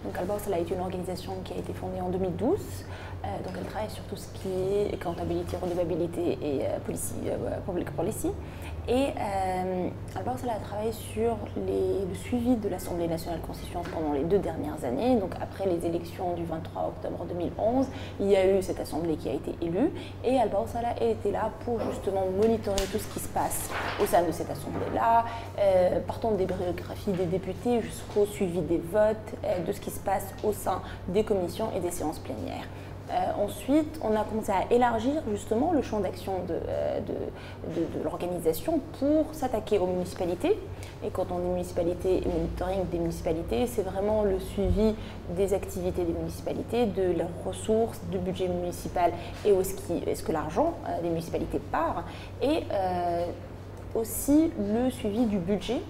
Donc Al Bawsala est une organisation qui a été fondée en 2012. Donc elle travaille sur tout ce qui est accountability, redevabilité et public policy. Et Al Bawsala a travaillé sur le suivi de l'Assemblée nationale constituante pendant les 2 dernières années. Donc après les élections du 23 octobre 2011, il y a eu cette assemblée qui a été élue et Al Bawsala était là pour justement monitorer tout ce qui se passe au sein de cette assemblée-là, partant des biographies des députés jusqu'au suivi des votes, de ce qui se passe au sein des commissions et des séances plénières. Ensuite, on a commencé à élargir justement le champ d'action de l'organisation pour s'attaquer aux municipalités. Et quand on dit municipalité et monitoring des municipalités, c'est vraiment le suivi des activités des municipalités, de leurs ressources, du budget municipal et où est-ce que l'argent des municipalités part. Et aussi le suivi du budget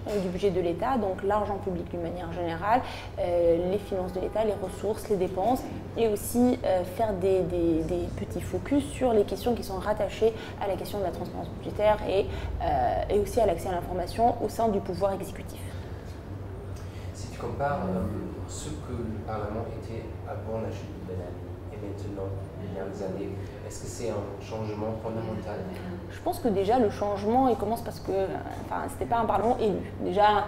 de l'État, donc l'argent public d'une manière générale, les finances de l'État, les ressources, les dépenses, et aussi faire des petits focus sur les questions qui sont rattachées à la question de la transparence budgétaire et aussi à l'accès à l'information au sein du pouvoir exécutif. Si tu compares ce que le Parlement était avant la chute de Ben Ali et maintenant, les dernières années, est-ce que c'est un changement fondamental? Je pense que déjà le changement il commence parce que c'était pas un parlement élu. Déjà,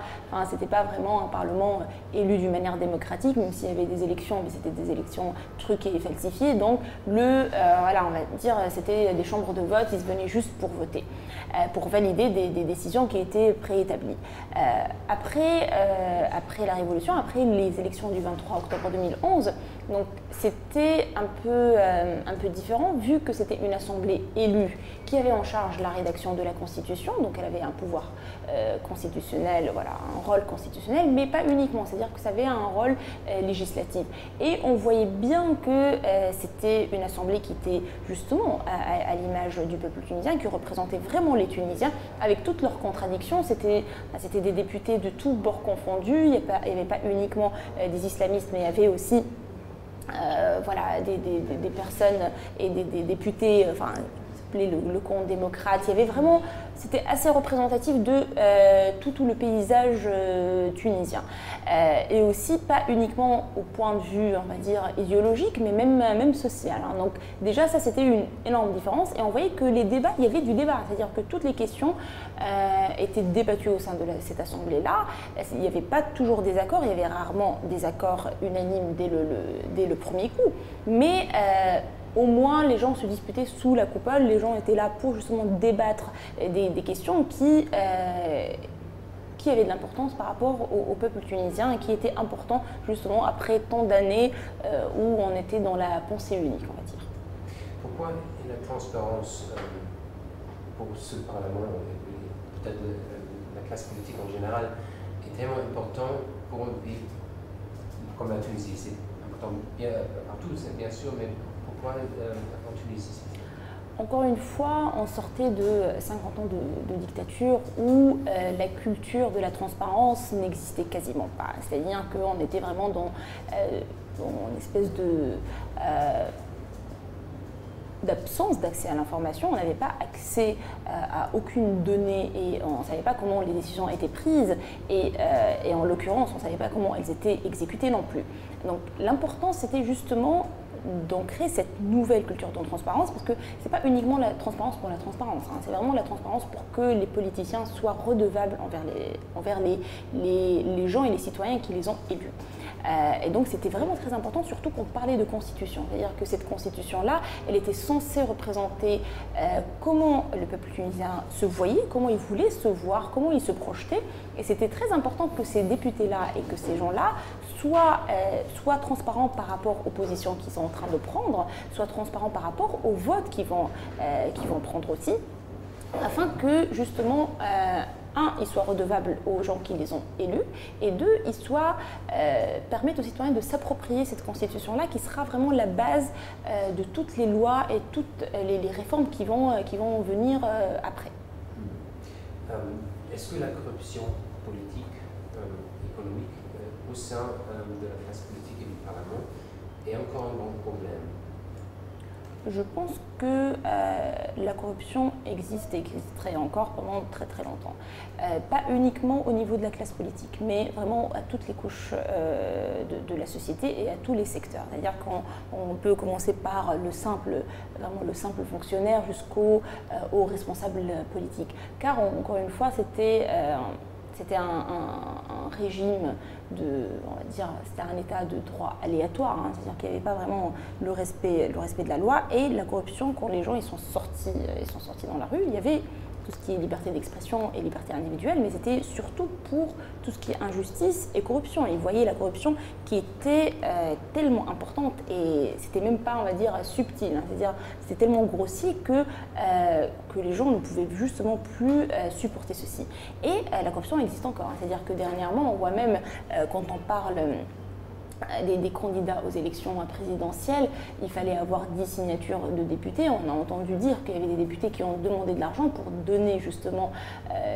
c'était pas vraiment un parlement élu d'une manière démocratique, même s'il y avait des élections, mais c'était des élections truquées et falsifiées. Donc on va dire, c'était des chambres de vote, ils venaient juste pour voter, pour valider des décisions qui étaient préétablies. Après la Révolution, après les élections du 23 octobre 2011, donc c'était un peu différent vu que c'était une assemblée élue qui avait en charge la rédaction de la Constitution, donc elle avait un pouvoir constitutionnel, voilà, un rôle constitutionnel, mais pas uniquement, c'est-à-dire que ça avait un rôle législatif. Et on voyait bien que c'était une assemblée qui était justement à l'image du peuple tunisien, qui représentait vraiment les Tunisiens avec toutes leurs contradictions. C'était des députés de tous bords confondus, il n'y avait pas uniquement des islamistes, mais il y avait aussi des personnes et des députés, le camp démocrate. Il y avait vraiment, c'était assez représentatif de tout le paysage tunisien. Et aussi pas uniquement au point de vue, on va dire, idéologique, mais même social. Hein. Donc déjà, ça c'était une énorme différence. Et on voyait que les débats, il y avait du débat. C'est-à-dire que toutes les questions étaient débattues au sein de cette assemblée-là. Il n'y avait pas toujours des accords, il y avait rarement des accords unanimes dès le premier coup. Mais au moins, les gens se disputaient sous la coupole, les gens étaient là pour justement débattre des questions qui avaient de l'importance par rapport au peuple tunisien et qui étaient importants justement après tant d'années où on était dans la pensée unique, on va dire. Pourquoi la transparence pour ce Parlement et peut-être la classe politique en général est tellement important pour un pays comme la Tunisie? C'est important partout, bien sûr, mais pourquoi en Tunisie? Encore une fois, on sortait de 50 ans de dictature où la culture de la transparence n'existait quasiment pas. C'est-à-dire qu'on était vraiment dans une espèce d'absence d'accès à l'information. On n'avait pas accès à aucune donnée et on ne savait pas comment les décisions étaient prises et en l'occurrence, on ne savait pas comment elles étaient exécutées non plus. Donc l'important, c'était justement d'ancrer cette nouvelle culture de transparence, parce que ce n'est pas uniquement la transparence pour la transparence, hein, c'est vraiment la transparence pour que les politiciens soient redevables envers les gens et les citoyens qui les ont élus. Et donc c'était vraiment très important, surtout qu'on parlait de constitution, c'est-à-dire que cette constitution-là, elle était censée représenter comment le peuple tunisien se voyait, comment il voulait se voir, comment il se projetait, et c'était très important que ces députés-là et que ces gens-là soient transparents par rapport aux positions qu'ils sont en train de prendre, soient transparents par rapport aux votes qu'ils vont prendre aussi, afin que justement, ils soient redevables aux gens qui les ont élus, et deux, ils permettent aux citoyens de s'approprier cette constitution-là qui sera vraiment la base de toutes les lois et toutes les réformes qui vont venir après. Est-ce que la corruption politique, économique, au sein de la classe politique et du Parlement est encore un grand problème? Je pense que la corruption existe et existerait encore pendant très très longtemps. Pas uniquement au niveau de la classe politique, mais vraiment à toutes les couches de la société et à tous les secteurs. C'est-à-dire qu'on peut commencer par vraiment le simple fonctionnaire jusqu'aux responsables politiques. Car encore une fois, c'était un régime on va dire, c'était un état de droit aléatoire, hein, c'est-à-dire qu'il n'y avait pas vraiment le respect de la loi, et la corruption, quand les gens ils sont sortis dans la rue, il y avait tout ce qui est liberté d'expression et liberté individuelle, mais c'était surtout pour tout ce qui est injustice et corruption. Et ils voyaient la corruption qui était tellement importante, et c'était même pas, on va dire, subtil, hein, c'est-à-dire c'était tellement grossier que les gens ne pouvaient justement plus supporter ceci. Et la corruption existe encore, hein, c'est-à-dire que dernièrement, on voit même quand on parle des candidats aux élections présidentielles, il fallait avoir 10 signatures de députés. On a entendu dire qu'il y avait des députés qui ont demandé de l'argent pour donner justement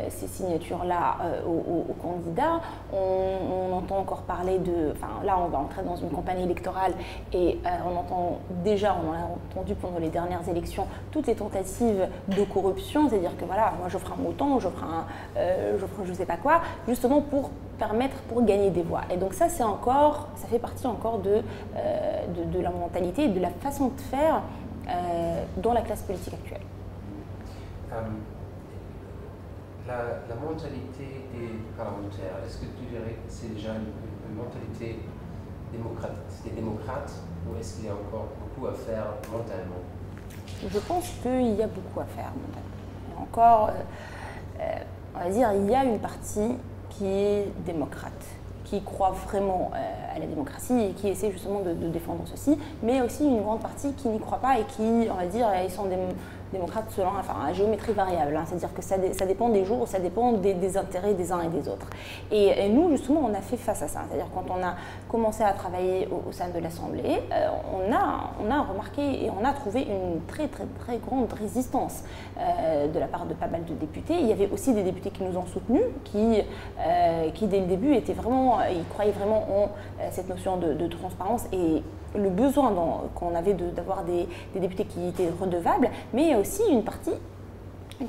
ces signatures-là aux candidats. On entend encore parler là on va entrer dans une campagne électorale, et on en a entendu pendant les dernières élections toutes les tentatives de corruption, c'est-à-dire que voilà, moi j'offre un montant, j'offre je sais pas quoi, justement pour gagner des voix. Et donc ça fait partie encore de la mentalité et de la façon de faire dans la classe politique actuelle. La mentalité des parlementaires, est-ce que tu dirais que c'est déjà une mentalité démocrate, ou est-ce qu'il y a encore beaucoup à faire mentalement? Je pense qu'il y a beaucoup à faire mentalement. Et encore, on va dire, il y a une partie qui est démocrate, qui croit vraiment à la démocratie et qui essaie justement de défendre ceci, mais aussi une grande partie qui n'y croit pas et qui, on va dire, ils sont démocrates selon à géométrie variable, hein, c'est-à-dire que ça dépend des jours, ça dépend des intérêts des uns et des autres. Et nous, justement, on a fait face à ça, c'est-à-dire quand on a commencé à travailler au sein de l'Assemblée, on a remarqué et on a trouvé une très très très grande résistance de la part de pas mal de députés. Il y avait aussi des députés qui nous ont soutenus, qui dès le début étaient vraiment, ils croyaient vraiment en cette notion de transparence et le besoin qu'on avait d'avoir des députés qui étaient redevables, mais il y a aussi une partie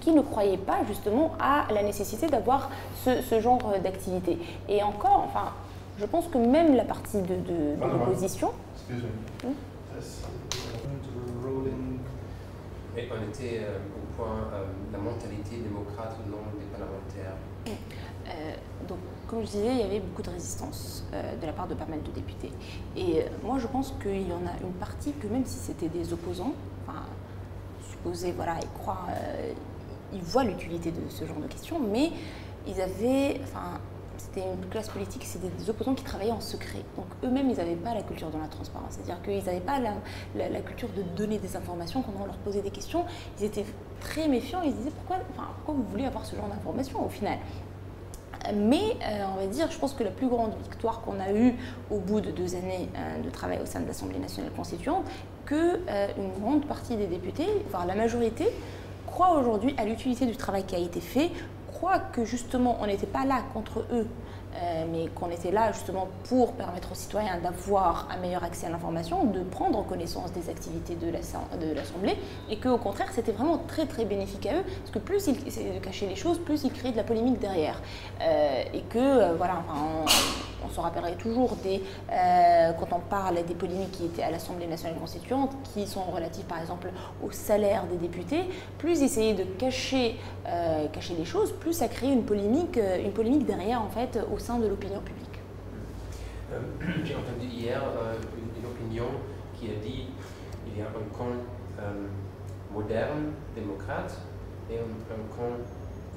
qui ne croyait pas justement à la nécessité d'avoir ce genre d'activité. Et encore, je pense que même la partie de l'opposition... Et on était au point la mentalité démocrate ou non des parlementaires. Donc, comme je disais, il y avait beaucoup de résistance de la part de pas mal de députés. Et moi, je pense qu'il y en a une partie que même si c'était des opposants, supposés, voilà, ils voient l'utilité de ce genre de questions, mais ils avaient, c'était une classe politique, c'était des opposants qui travaillaient en secret. Donc eux-mêmes, ils n'avaient pas la culture de la transparence. C'est-à-dire qu'ils n'avaient pas la culture de donner des informations quand on leur posait des questions. Ils étaient très méfiants, ils se disaient pourquoi vous voulez avoir ce genre d'informations au final? Mais on va dire, je pense que la plus grande victoire qu'on a eue au bout de 2 années de travail au sein de l'Assemblée nationale constituante, qu'une grande partie des députés, voire la majorité, croient aujourd'hui à l'utilité du travail qui a été fait, croient que justement on n'était pas là contre eux, mais qu'on était là justement pour permettre aux citoyens d'avoir un meilleur accès à l'information, de prendre connaissance des activités de l'Assemblée, et qu'au contraire c'était vraiment très très bénéfique à eux, parce que plus ils essayaient de cacher les choses, plus ils créaient de la polémique derrière. Et que voilà, on se rappellerait toujours quand on parle des polémiques qui étaient à l'Assemblée nationale constituante, qui sont relatives par exemple au salaire des députés, plus ils essayaient de cacher les choses, plus ça créait une polémique derrière en fait au sein de l'opinion publique. J'ai entendu hier une opinion qui a dit qu'il y a un camp moderne, démocrate, et un camp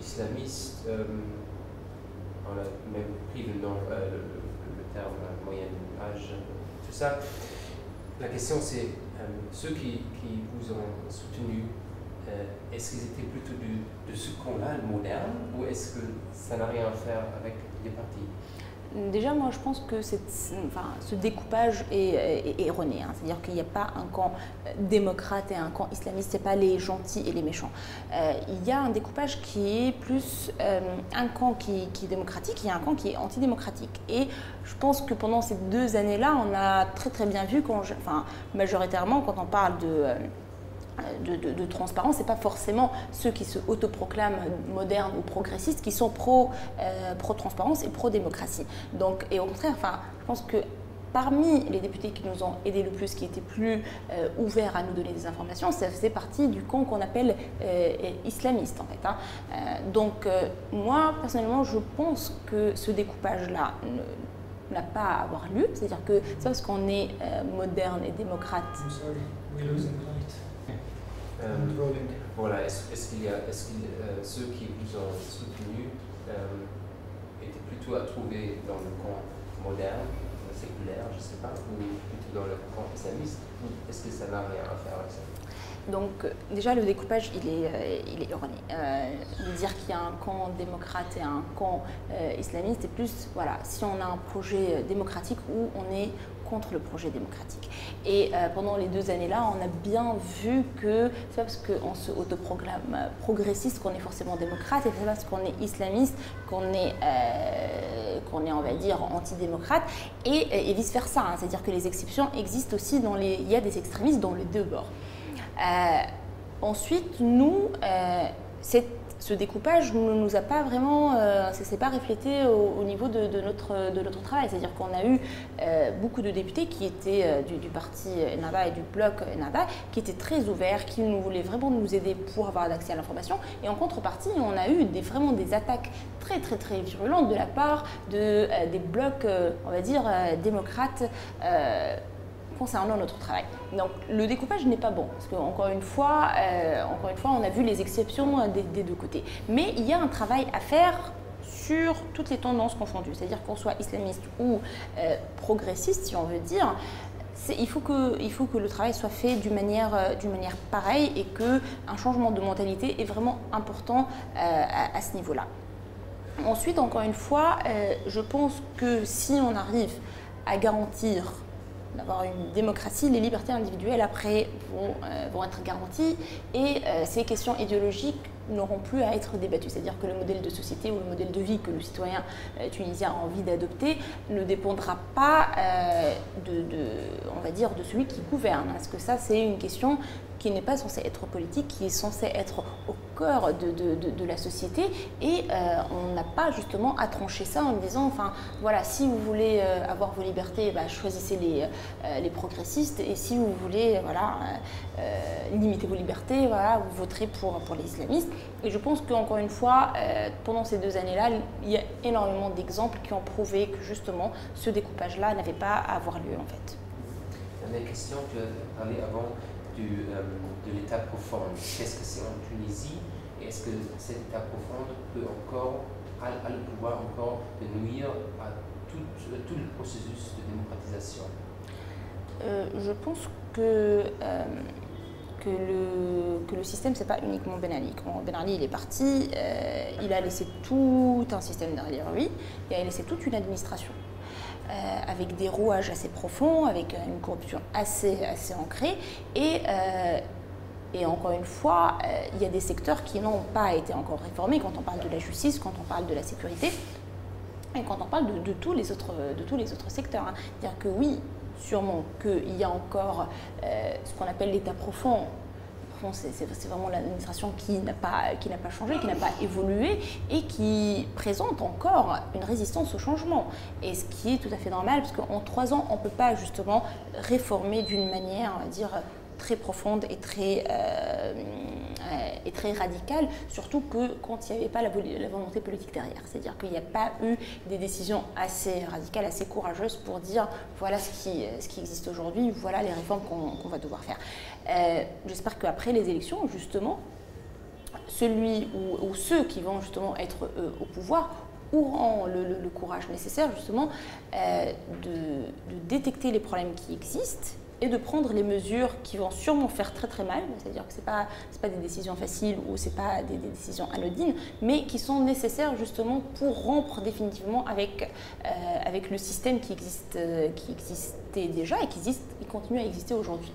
islamiste. On a même pris le terme moyen âge, tout ça. La question c'est, ceux qui vous ont soutenu, est-ce qu'ils étaient plutôt de ce camp-là, le moderne, ou est-ce que ça n'a rien à faire avec les partis? Déjà, moi, je pense que ce découpage est erroné. Hein. C'est-à-dire qu'il n'y a pas un camp démocrate et un camp islamiste, ce n'est pas les gentils et les méchants. Il y a un découpage qui est plus un camp qui est démocratique et un camp qui est antidémocratique. Et je pense que pendant ces 2 années-là, on a très très bien vu, majoritairement, quand on parle de transparence. Ce n'est pas forcément ceux qui se autoproclament modernes ou progressistes qui sont pro-transparence et pro-démocratie. Donc, et au contraire, enfin, je pense que parmi les députés qui nous ont aidés le plus, qui étaient plus ouverts à nous donner des informations, ça faisait partie du camp qu'on appelle islamiste en fait. Hein. Donc moi, personnellement, je pense que ce découpage-là n'a pas à avoir lieu. C'est-à-dire que c'est parce qu'on est moderne et démocrate. Voilà, est-ce que ceux qui vous ont soutenu étaient plutôt à trouver dans le camp moderne, séculaire, je ne sais pas, ou plutôt dans le camp islamiste, ou est-ce que ça n'a rien à faire avec ça? Donc déjà le découpage il est erroné. De dire qu'il y a un camp démocrate et un camp islamiste, c'est plus voilà, si on a un projet démocratique ou on est contre le projet démocratique. Et pendant les 2 années-là, on a bien vu que c'est pas parce qu'on se autoproclame progressiste qu'on est forcément démocrate, et c'est pas parce qu'on est islamiste qu'on est, on va dire, antidémocrate, et vice-versa. Hein. C'est-à-dire que les exceptions existent aussi, il y a des extrémistes dans les deux bords. Ensuite, nous, ce découpage ne nous a pas vraiment, ça ne s'est pas reflété au niveau de notre travail. C'est-à-dire qu'on a eu beaucoup de députés qui étaient du parti Ennahda et du bloc Ennahda, qui étaient très ouverts, qui voulaient vraiment nous aider pour avoir accès à l'information. Et en contrepartie, on a eu vraiment des attaques très très très virulentes de la part des blocs, on va dire, démocrates, concernant notre travail. Donc le découpage n'est pas bon, parce qu'encore une fois, on a vu les exceptions des deux côtés. Mais il y a un travail à faire sur toutes les tendances confondues, c'est-à-dire qu'on soit islamiste ou progressiste, si on veut dire. Il faut que le travail soit fait d'une manière pareille, et qu'un changement de mentalité est vraiment important à ce niveau-là. Ensuite, encore une fois, je pense que si on arrive à garantir d'avoir une démocratie, les libertés individuelles après vont être garanties, et ces questions idéologiques n'auront plus à être débattues. C'est-à-dire que le modèle de société ou le modèle de vie que le citoyen tunisien a envie d'adopter ne dépendra pas on va dire, de celui qui gouverne. Parce que ça, c'est une question qui n'est pas censée être politique, qui est censée être au cœur de la société, et on n'a pas justement à trancher ça en disant, enfin voilà, si vous voulez avoir vos libertés, bah, choisissez les progressistes, et si vous voulez limiter vos libertés, voilà, vous voterez pour les islamistes. Et je pense qu'encore une fois, pendant ces 2 années-là, il y a énormément d'exemples qui ont prouvé que justement ce découpage-là n'avait pas à avoir lieu en fait. Dernière question, tu as parlé avant de l'état profond. Qu'est-ce que c'est en Tunisie, et est-ce que cet état profond peut encore, a le pouvoir encore de nuire à tout le processus de démocratisation? Je pense que le système, c'est pas uniquement Ben Ali. Quand Ben Ali il est parti, il a laissé tout un système derrière lui, il a laissé toute une administration. Avec des rouages assez profonds, avec une corruption assez ancrée, et encore une fois, il y a des secteurs qui n'ont pas été encore réformés quand on parle de la justice, quand on parle de la sécurité, et quand on parle de tous les autres secteurs. Hein. C'est-à-dire que oui, sûrement qu'il y a encore ce qu'on appelle l'état profond. C'est vraiment l'administration qui n'a pas changé, qui n'a pas évolué, et qui présente encore une résistance au changement. Et ce qui est tout à fait normal, parce qu'en 3 ans, on ne peut pas justement réformer d'une manière, on va dire, très profonde et très radicale, surtout que quand il n'y avait pas la volonté politique derrière. C'est-à-dire qu'il n'y a pas eu des décisions assez radicales, assez courageuses pour dire voilà ce qui existe aujourd'hui, voilà les réformes qu'on va devoir faire. J'espère qu'après les élections, justement, celui ou ceux qui vont justement être au pouvoir auront le courage nécessaire justement de détecter les problèmes qui existent et de prendre les mesures qui vont sûrement faire très très mal, c'est-à-dire que ce n'est pas des décisions faciles ou ce n'est pas des décisions anodines, mais qui sont nécessaires justement pour rompre définitivement avec le système qui existait déjà et qui continue à exister aujourd'hui.